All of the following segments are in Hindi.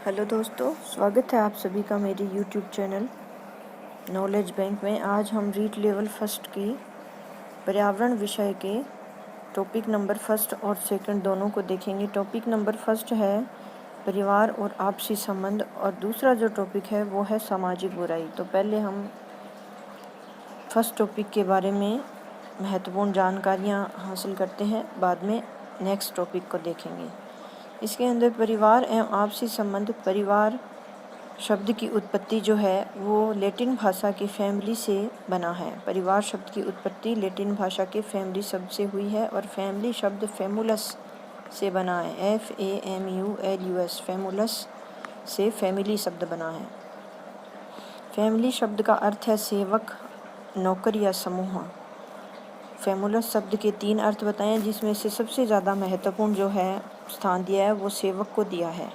हेलो दोस्तों, स्वागत है आप सभी का मेरे यूट्यूब चैनल नॉलेज बैंक में। आज हम रीड लेवल फर्स्ट की पर्यावरण विषय के टॉपिक नंबर फर्स्ट और सेकंड दोनों को देखेंगे। टॉपिक नंबर फर्स्ट है परिवार और आपसी संबंध और दूसरा जो टॉपिक है वो है सामाजिक बुराई। तो पहले हम फर्स्ट टॉपिक के बारे में महत्वपूर्ण जानकारियाँ हासिल करते हैं, बाद में नेक्स्ट टॉपिक को देखेंगे। इसके अंदर परिवार एवं आपसी संबंध। परिवार शब्द की उत्पत्ति जो है वो लैटिन भाषा की फैमिली से बना है। परिवार शब्द की उत्पत्ति लैटिन भाषा के फैमिली शब्द से हुई है और फैमिली शब्द फैमुलस से बना है। FAMULUS फैमुलस से फैमिली शब्द बना है। फैमिली शब्द का अर्थ है सेवक, नौकर या समूह। फैमुलस शब्द के 3 अर्थ बताएं, जिसमें से सबसे ज़्यादा महत्वपूर्ण जो है स्थान दिया है वो सेवक को दिया है।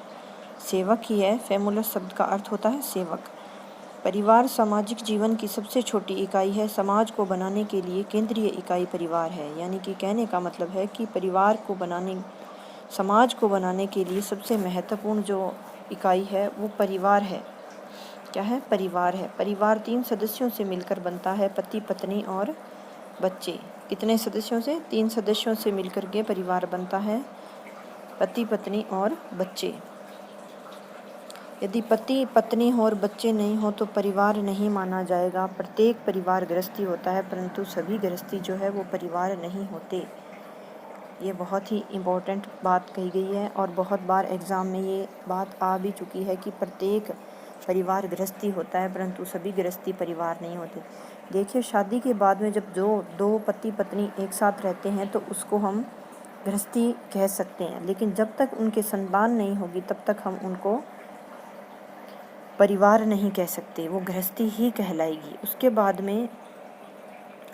सेवक ही है। फैमुलस शब्द का अर्थ होता है सेवक। परिवार सामाजिक जीवन की सबसे छोटी इकाई है। समाज को बनाने के लिए केंद्रीय इकाई परिवार है। यानी कि कहने का मतलब है कि समाज को बनाने के लिए सबसे महत्वपूर्ण जो इकाई है वो परिवार है। क्या है? परिवार है। परिवार 3 सदस्यों से मिलकर बनता है, पति, पत्नी और बच्चे। कितने सदस्यों से? 3 सदस्यों से मिलकर के परिवार बनता है, पति, पत्नी और बच्चे। यदि पति, पत्नी और बच्चे नहीं हो तो परिवार नहीं माना जाएगा। प्रत्येक परिवार गृहस्थी होता है, परंतु सभी गृहस्थी जो है वो परिवार नहीं होते। ये बहुत ही इम्पोर्टेंट बात कही गई है और बहुत बार एग्ज़ाम में ये बात आ भी चुकी है कि प्रत्येक परिवार गृहस्थी होता है, परंतु सभी गृहस्थी परिवार नहीं होते। देखिए, शादी के बाद में जब जो 2 पति पत्नी एक साथ रहते हैं तो उसको हम गृहस्थी कह सकते हैं, लेकिन जब तक उनके संतान नहीं होगी तब तक हम उनको परिवार नहीं कह सकते, वो गृहस्थी ही कहलाएगी। उसके बाद में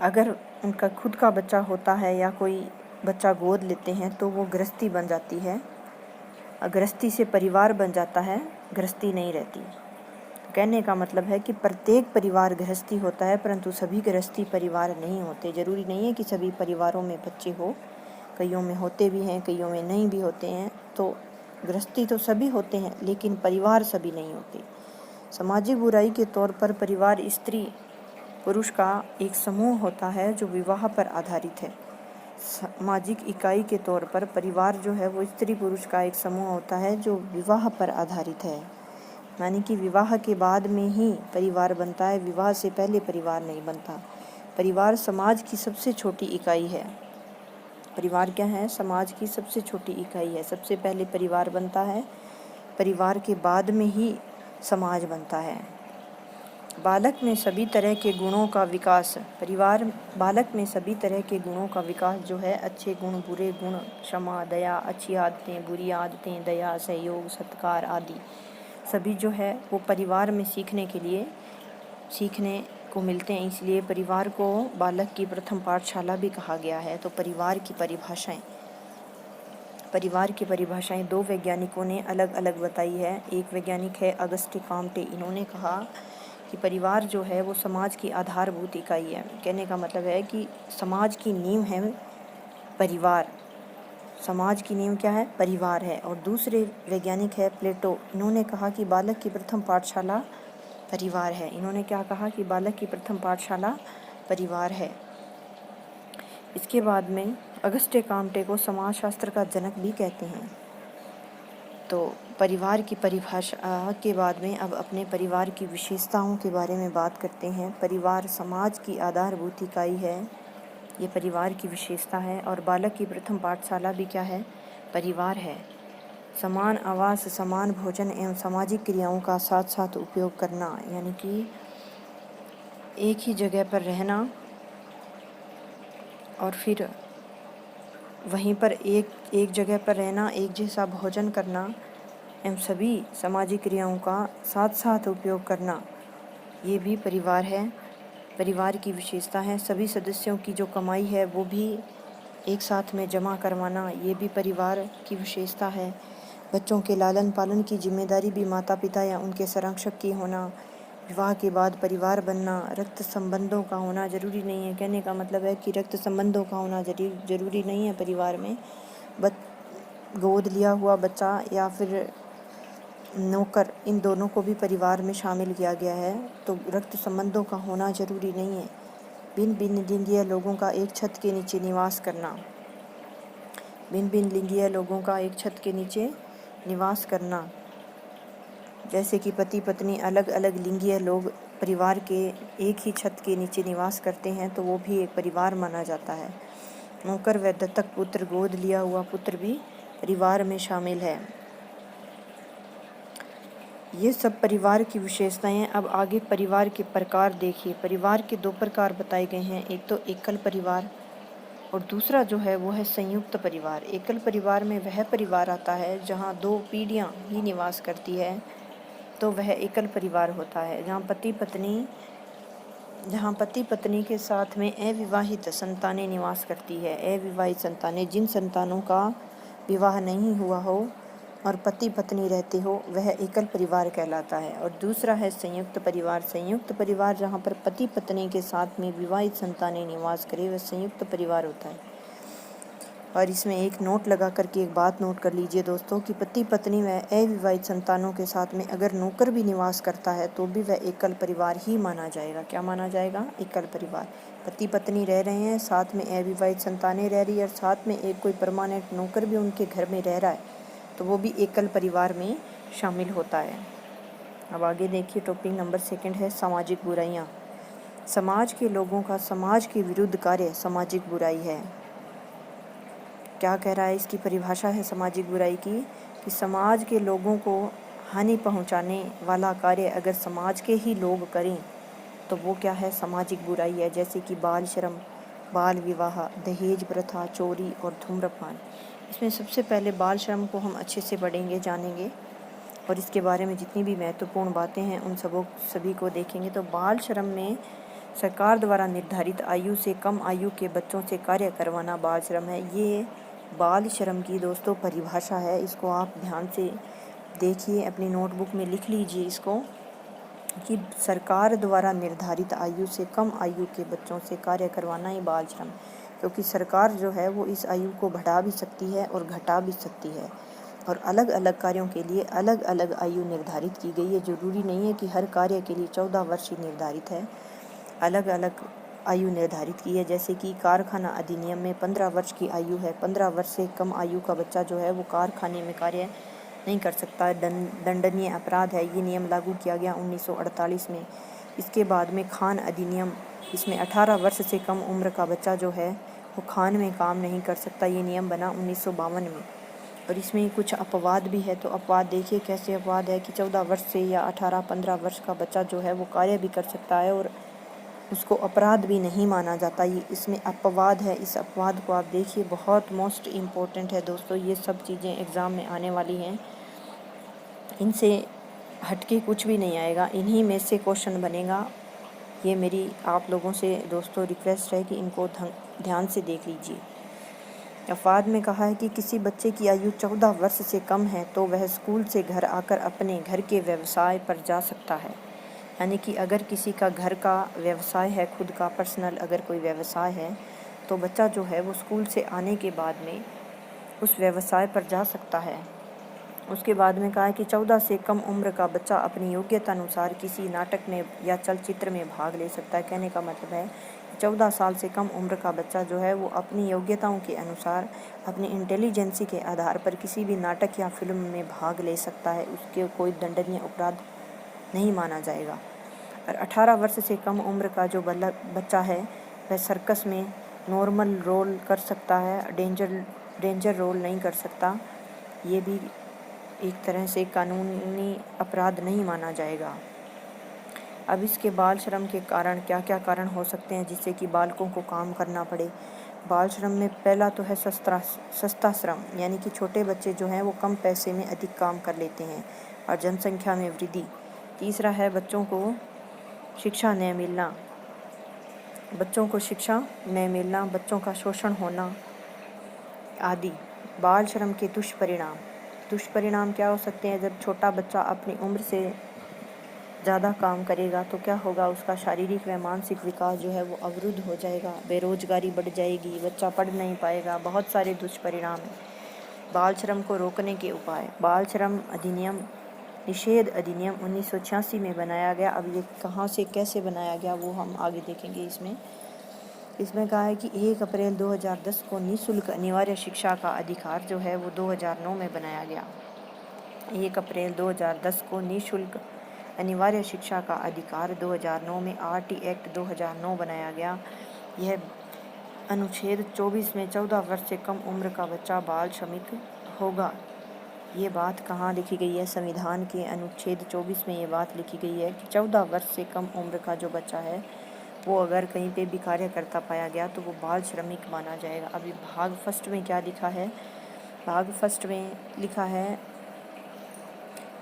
अगर उनका खुद का बच्चा होता है या कोई बच्चा गोद लेते हैं तो वो गृहस्थी बन जाती है। गृहस्थी से परिवार बन जाता है, गृहस्थी नहीं रहती। कहने का मतलब है कि प्रत्येक परिवार गृहस्थी होता है, परंतु सभी गृहस्थी परिवार नहीं होते। ज़रूरी नहीं है कि सभी परिवारों में बच्चे हो, कईयों में होते भी हैं, कईयों में नहीं भी होते हैं। तो गृहस्थी तो सभी होते हैं, लेकिन परिवार सभी नहीं होते। सामाजिक बुराई के तौर पर परिवार स्त्री पुरुष का एक समूह होता है जो विवाह पर आधारित है। सामाजिक इकाई के तौर पर परिवार जो है वो स्त्री पुरुष का एक समूह होता है जो विवाह पर आधारित है। यानी कि विवाह के बाद में ही परिवार बनता है, विवाह से पहले परिवार नहीं बनता। परिवार समाज की सबसे छोटी इकाई है। परिवार क्या है? समाज की सबसे छोटी इकाई है। सबसे पहले परिवार बनता है, परिवार के बाद में ही समाज बनता है। बालक में सभी तरह के गुणों का विकास। बालक में सभी तरह के गुणों का विकास जो है, अच्छे गुण, बुरे गुण, क्षमा, दया, अच्छी आदतें, बुरी आदतें, दया, सहयोग, सत्कार आदि सभी जो है वो परिवार में सीखने को मिलते हैं। इसलिए परिवार को बालक की प्रथम पाठशाला भी कहा गया है। तो परिवार की परिभाषाएं 2 वैज्ञानिकों ने अलग अलग बताई है। एक वैज्ञानिक है अगस्टे काम्टे। इन्होंने कहा कि परिवार जो है वो समाज की आधारभूत इकाई है। कहने का मतलब है कि समाज की नींव है परिवार। समाज की नींव क्या है? परिवार है। और दूसरे वैज्ञानिक है प्लेटो। इन्होंने कहा कि बालक की प्रथम पाठशाला परिवार है। इन्होंने क्या कहा? कि बालक की प्रथम पाठशाला परिवार है। इसके बाद में अगस्टे काम्टे को समाजशास्त्र का जनक भी कहते हैं। तो परिवार की परिभाषा के बाद में अब अपने परिवार की विशेषताओं के बारे में बात करते हैं। परिवार समाज की आधारभूत इकाई है, ये परिवार की विशेषता है। और बालक की प्रथम पाठशाला भी क्या है? परिवार है। समान आवास, समान भोजन एवं सामाजिक क्रियाओं का साथ साथ उपयोग करना, यानी कि एक ही जगह पर रहना और फिर वहीं पर एक जगह पर रहना, एक जैसा भोजन करना एवं सभी सामाजिक क्रियाओं का साथ साथ उपयोग करना, ये भी परिवार है, परिवार की विशेषता है। सभी सदस्यों की जो कमाई है वो भी एक साथ में जमा करवाना, ये भी परिवार की विशेषता है। बच्चों के लालन पालन की जिम्मेदारी भी माता पिता या उनके संरक्षक की होना। विवाह के बाद परिवार बनना। रक्त संबंधों का होना जरूरी नहीं है। कहने का मतलब है कि रक्त संबंधों का होना जरूरी नहीं है परिवार में। गोद लिया हुआ बच्चा या फिर नौकर, इन दोनों को भी परिवार में शामिल किया गया है। तो रक्त संबंधों का होना जरूरी नहीं है। भिन्न भिन्न लिंगीय लोगों का एक छत के नीचे निवास करना, भिन्न भिन्न लिंगीय लोगों का एक छत के नीचे निवास करना, जैसे कि पति पत्नी अलग अलग लिंगीय लोग परिवार के एक ही छत के नीचे निवास करते हैं, तो वो भी एक परिवार माना जाता है। नौकर व दत्तक पुत्र, गोद लिया हुआ पुत्र भी परिवार में शामिल है। ये सब परिवार की विशेषताएं हैं। अब आगे परिवार के प्रकार देखिए। परिवार के 2 प्रकार बताए गए हैं, एक तो एकल परिवार और दूसरा जो है वो है संयुक्त परिवार। एकल परिवार में वह परिवार आता है जहाँ 2 पीढ़ियाँ ही निवास करती है, तो वह एकल परिवार होता है। जहाँ पति पत्नी के साथ में अविवाहित संतानें निवास करती है। अविवाहित संतानें, जिन संतानों का विवाह नहीं हुआ हो और पति पत्नी रहते हो, वह एकल परिवार कहलाता है। और दूसरा है संयुक्त परिवार। संयुक्त परिवार जहाँ पर पति पत्नी के साथ में विवाहित संतानें निवास करें, वह संयुक्त परिवार होता है। और इसमें एक नोट लगा करके एक बात नोट कर लीजिए दोस्तों कि पति पत्नी व अविवाहित संतानों के साथ में अगर नौकर भी निवास करता है तो भी वह एकल परिवार ही माना जाएगा। क्या माना जाएगा? एकल परिवार। पति पत्नी रह रहे हैं, साथ में अविवाहित संतानें रह रही है और साथ में एक कोई परमानेंट नौकर भी उनके घर में रह रहा है, तो वो भी एकल परिवार में शामिल होता है। अब आगे देखिए, टॉपिक नंबर 2 है सामाजिक बुराइयाँ। समाज के लोगों का समाज के विरुद्ध कार्य सामाजिक बुराई है। क्या कह रहा है? इसकी परिभाषा है सामाजिक बुराई की कि समाज के लोगों को हानि पहुंचाने वाला कार्य अगर समाज के ही लोग करें तो वो क्या है? सामाजिक बुराई है। जैसे कि बाल श्रम, बाल विवाह, दहेज प्रथा, चोरी और धूम्रपान। इसमें सबसे पहले बाल श्रम को हम अच्छे से पढ़ेंगे, जानेंगे और इसके बारे में जितनी भी महत्वपूर्ण बातें हैं उन सभी को देखेंगे। तो बाल श्रम में सरकार द्वारा निर्धारित आयु से कम आयु के बच्चों से कार्य करवाना बाल श्रम है। ये बाल श्रम की दोस्तों परिभाषा है, इसको आप ध्यान से देखिए, अपनी नोटबुक में लिख लीजिए इसको कि सरकार द्वारा निर्धारित आयु से कम आयु के बच्चों से कार्य करवाना ही बाल श्रम। क्योंकि सरकार जो है वो इस आयु को बढ़ा भी सकती है और घटा भी सकती है और अलग अलग कार्यों के लिए अलग अलग आयु निर्धारित की गई है। जरूरी नहीं है कि हर कार्य के लिए 14 वर्ष ही निर्धारित है, अलग अलग आयु निर्धारित की है। जैसे कि कारखाना अधिनियम में 15 वर्ष की आयु है। 15 वर्ष से कम आयु का बच्चा जो है वो कारखाने में कार्य नहीं कर सकता, दंडनीय अपराध है। ये नियम लागू किया गया 1948 में। इसके बाद में खान अधिनियम, इसमें 18 वर्ष से कम उम्र का बच्चा जो है वो खान में काम नहीं कर सकता। ये नियम बना 1952 में। और इसमें कुछ अपवाद भी है। तो अपवाद देखिए कैसे अपवाद है कि 14 वर्ष से या 18-15 वर्ष का बच्चा जो है वो कार्य भी कर सकता है और उसको अपराध भी नहीं माना जाता। ये इसमें अपवाद है। इस अपवाद को आप देखिए, बहुत मोस्ट इम्पोर्टेंट है दोस्तों। ये सब चीज़ें एग्ज़ाम में आने वाली हैं, इनसे हटके कुछ भी नहीं आएगा, इन्हीं में से क्वेश्चन बनेगा। ये मेरी आप लोगों से दोस्तों रिक्वेस्ट है कि इनको ध्यान से देख लीजिए। अपवाद में कहा है कि किसी बच्चे की आयु 14 वर्ष से कम है तो वह स्कूल से घर आकर अपने घर के व्यवसाय पर जा सकता है। यानी कि अगर किसी का घर का व्यवसाय है, खुद का पर्सनल अगर कोई व्यवसाय है, तो बच्चा जो है वो स्कूल से आने के बाद में उस व्यवसाय पर जा सकता है। उसके बाद में कहा है कि 14 से कम उम्र का बच्चा अपनी योग्यता अनुसार किसी नाटक में या चलचित्र में भाग ले सकता है। कहने का मतलब है 14 साल से कम उम्र का बच्चा जो है वो अपनी योग्यताओं के अनुसार, अपनी इंटेलिजेंसी के आधार पर किसी भी नाटक या फिल्म में भाग ले सकता है। उसके कोई दंडनीय अपराध नहीं माना जाएगा। और 18 वर्ष से कम उम्र का जो बच्चा है वह सर्कस में नॉर्मल रोल कर सकता है, डेंजर रोल नहीं कर सकता। ये भी एक तरह से कानूनी अपराध नहीं माना जाएगा। अब इसके बाल श्रम के कारण क्या क्या कारण हो सकते हैं जिससे कि बालकों को काम करना पड़े? बाल श्रम में पहला तो है सस्ता श्रम, यानी कि छोटे बच्चे जो हैं वो कम पैसे में अधिक काम कर लेते हैं और जनसंख्या में वृद्धि। तीसरा है बच्चों को शिक्षा न मिलना, बच्चों का शोषण होना आदि। बाल श्रम के दुष्परिणाम क्या हो सकते हैं? जब छोटा बच्चा अपनी उम्र से ज़्यादा काम करेगा तो क्या होगा? उसका शारीरिक व मानसिक विकास जो है वो अवरुद्ध हो जाएगा, बेरोजगारी बढ़ जाएगी, बच्चा पढ़ नहीं पाएगा। बहुत सारे दुष्परिणाम हैं। बाल श्रम को रोकने के उपाय। बाल श्रम अधिनियम निषेध अधिनियम 1986 में बनाया गया। अब ये कहाँ से कैसे बनाया गया वो हम आगे देखेंगे। इसमें कहा है कि 1 अप्रैल 2010 को निःशुल्क अनिवार्य शिक्षा का अधिकार जो है वो 2009 में बनाया गया। 1 अप्रैल 2010 को निःशुल्क अनिवार्य शिक्षा का अधिकार 2009 में RT एक्ट 2009 बनाया गया। यह अनुच्छेद 24 में 14 वर्ष से कम उम्र का बच्चा बाल श्रमिक होगा। ये बात कहाँ लिखी गई है? संविधान के अनुच्छेद 24 में ये बात लिखी गई है कि 14 वर्ष से कम उम्र का जो बच्चा है वो अगर कहीं पे भी कार्य करता पाया गया तो वो बाल श्रमिक माना जाएगा। अभी भाग फर्स्ट में क्या लिखा है? भाग फर्स्ट में लिखा है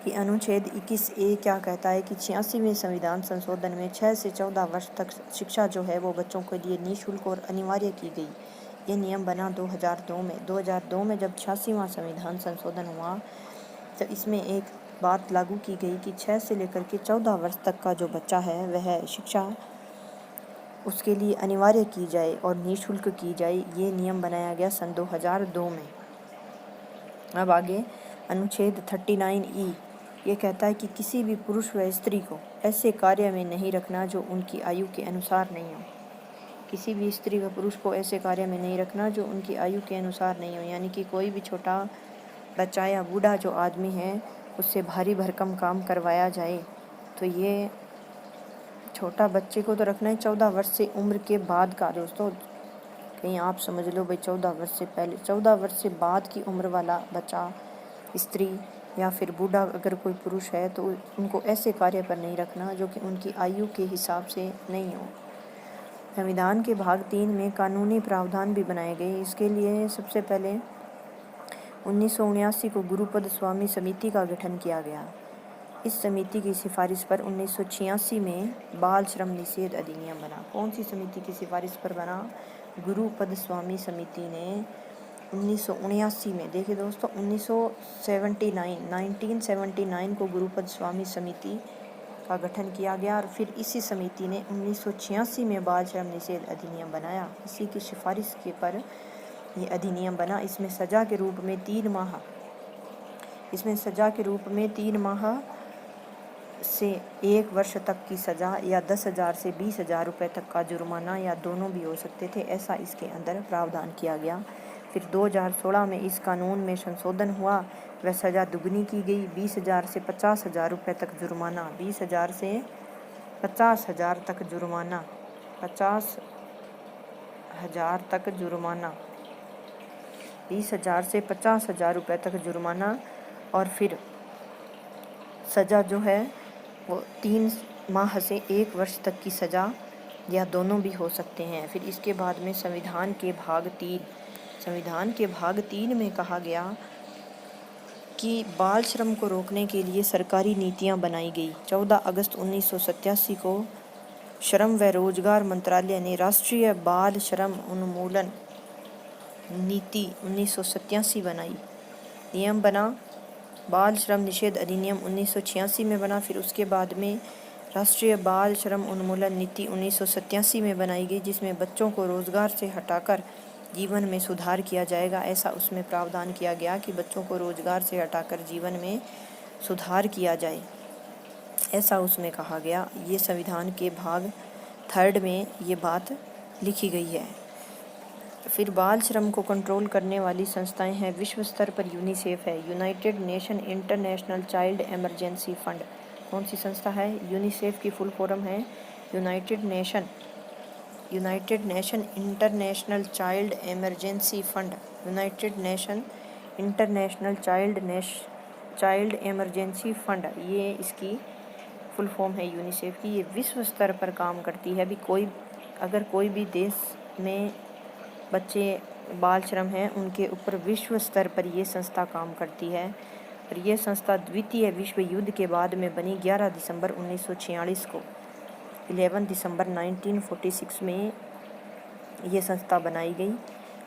कि अनुच्छेद 21A क्या कहता है कि 86वें संविधान संशोधन में 6 से 14 वर्ष तक शिक्षा जो है वो बच्चों के लिए निःशुल्क और अनिवार्य की गई। ये नियम बना 2002 में। 2002 में जब 86वां संविधान संशोधन हुआ तो इसमें एक बात लागू की गई कि 6 से लेकर के 14 वर्ष तक का जो बच्चा है वह शिक्षा उसके लिए अनिवार्य की जाए और निःशुल्क की जाए। ये नियम बनाया गया सन 2002 में। अब आगे अनुच्छेद 39E ये कहता है कि किसी भी पुरुष व स्त्री को ऐसे कार्य में नहीं रखना जो उनकी आयु के अनुसार नहीं हो। किसी भी स्त्री व पुरुष को ऐसे कार्य में नहीं रखना जो उनकी आयु के अनुसार नहीं हो, यानी कि कोई भी छोटा बच्चा या बूढ़ा जो आदमी है उससे भारी भरकम काम करवाया जाए तो ये छोटा बच्चे को तो रखना है 14 वर्ष से उम्र के बाद का। दोस्तों कहीं आप समझ लो भाई 14 वर्ष से पहले, 14 वर्ष से बाद की उम्र वाला बच्चा, स्त्री या फिर बूढ़ा अगर कोई पुरुष है तो उनको ऐसे कार्य पर नहीं रखना जो कि उनकी आयु के हिसाब से नहीं हो। संविधान के भाग 3 में कानूनी प्रावधान भी बनाए गए। इसके लिए सबसे पहले 1979 को गुरुपद स्वामी समिति का गठन किया गया। इस समिति की सिफारिश पर 1986 में बाल श्रम निषेध अधिनियम बना। कौन सी समिति की सिफारिश पर बना? गुरुपद स्वामी समिति ने 1979 में। देखिए दोस्तों 1979 को गुरुपद स्वामी समिति का गठन किया गया और फिर इसी समिति ने 1986 में बाल श्रम निषेध अधिनियम बनाया। इसी की सिफारिश के पर ये अधिनियम बना। इसमें सजा के रूप में 3 माह से 1 वर्ष तक की सज़ा या 10,000 से 20,000 रुपये तक का जुर्माना या दोनों भी हो सकते थे, ऐसा इसके अंदर प्रावधान किया गया। फिर 2016 में इस कानून में संशोधन हुआ, वह सज़ा दुगनी की गई। 20,000 से 50,000 रुपये तक जुर्माना, 20,000 से 50,000 तक जुर्माना, 50,000 तक जुर्माना, 20,000 से 50,000 रुपये तक जुर्माना और फिर सज़ा जो है वो 3 माह से 1 वर्ष तक की सज़ा या दोनों भी हो सकते हैं। फिर इसके बाद में संविधान के भाग 3 में कहा गया कि बाल श्रम को रोकने के लिए सरकारी नीतियां बनाई गई। 14 अगस्त 1987 को श्रम व रोजगार मंत्रालय ने राष्ट्रीय बाल श्रम उन्मूलन नीति 1987 बनाई। नियम बना, बाल श्रम निषेध अधिनियम 1986 में बना। फिर उसके बाद में राष्ट्रीय बाल श्रम उन्मूलन नीति 1987 में बनाई गई, जिसमें बच्चों को रोजगार से हटाकर जीवन में सुधार किया जाएगा। ऐसा उसमें प्रावधान किया गया कि बच्चों को रोजगार से हटाकर जीवन में सुधार किया जाए, ऐसा उसमें कहा गया। ये संविधान के भाग 3 में ये बात लिखी गई है। फिर बाल श्रम को कंट्रोल करने वाली संस्थाएं हैं। विश्व स्तर पर यूनिसेफ है, United nation international child emergency fund. कौन सी संस्था है? यूनिसेफ की फुल फॉर्म है United nation international child emergency fund. United nation international child emergency fund, ये इसकी फुल फॉर्म है यूनिसेफ की। ये विश्व स्तर पर काम करती है। अगर कोई भी देश में बच्चे बाल श्रम हैं उनके ऊपर विश्व स्तर पर ये संस्था काम करती है। और ये संस्था द्वितीय विश्व युद्ध के बाद में बनी। 11 दिसंबर 1946 को 11 दिसंबर 1946 में ये संस्था बनाई गई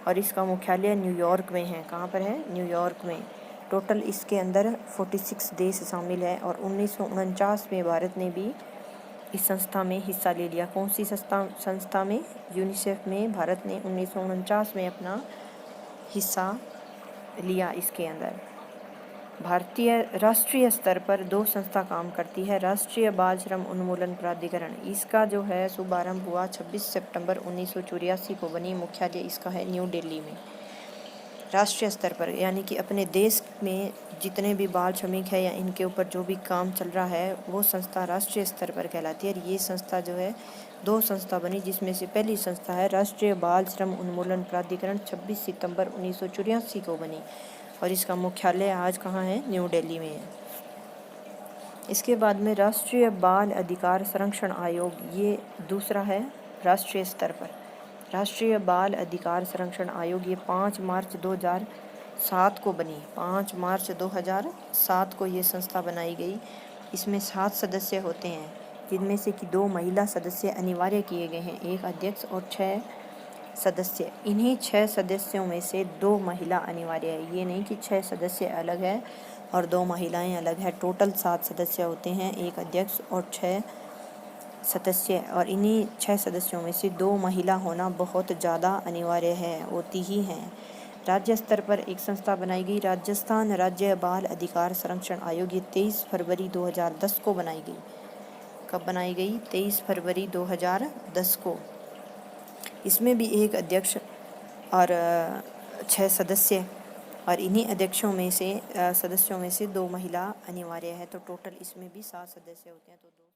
और इसका मुख्यालय न्यूयॉर्क में है। कहाँ पर है? न्यूयॉर्क में। टोटल इसके अंदर 46 देश शामिल है और 1949 में भारत ने भी इस संस्था में हिस्सा ले लिया। कौन सी संस्था में? यूनिसेफ में भारत ने 1949 में अपना हिस्सा लिया इसके अंदर। भारतीय राष्ट्रीय स्तर पर 2 संस्था काम करती है। राष्ट्रीय बाल श्रम उन्मूलन प्राधिकरण, इसका जो है शुभारंभ हुआ 26 सितंबर 1984 को बनी। मुख्यालय इसका है न्यू दिल्ली में। राष्ट्रीय स्तर पर यानी कि अपने देश में जितने भी बाल श्रमिक है या इनके ऊपर जो भी काम चल रहा है वो संस्था राष्ट्रीय स्तर पर कहलाती है। और ये संस्था जो है 2 संस्था बनी, जिसमें से पहली संस्था है राष्ट्रीय बाल श्रम उन्मूलन प्राधिकरण, 26 सितंबर 1984 को बनी और इसका मुख्यालय आज कहाँ है? न्यू दिल्ली में है। इसके बाद में राष्ट्रीय बाल अधिकार संरक्षण आयोग, ये दूसरा है राष्ट्रीय स्तर पर। राष्ट्रीय बाल अधिकार संरक्षण आयोग ये 5 मार्च 2007 को बनी। 5 मार्च 2007 को ये संस्था बनाई गई। इसमें 7 सदस्य होते हैं, जिनमें से कि 2 महिला सदस्य अनिवार्य किए गए हैं, 1 अध्यक्ष और 6 सदस्य। इन्हीं 6 सदस्यों में से 2 महिला अनिवार्य है। ये नहीं कि 6 सदस्य अलग है और 2 महिलाएं अलग है। टोटल 7 सदस्य होते हैं, 1 अध्यक्ष और 6 सदस्य, और इन्हीं 6 सदस्यों में से 2 महिला होना बहुत ज़्यादा अनिवार्य है, होती ही हैं। राज्य स्तर पर एक संस्था बनाई गई, राजस्थान राज्य बाल अधिकार संरक्षण आयोग। ये 23 फरवरी 2010 को बनाई गई। कब बनाई गई? 23 फरवरी 2010 को। इसमें भी 1 अध्यक्ष और 6 सदस्य, और इन्हीं अध्यक्षों में से सदस्यों में से 2 महिला अनिवार्य है। तो टोटल इसमें भी 7 सदस्य होते हैं। तो 2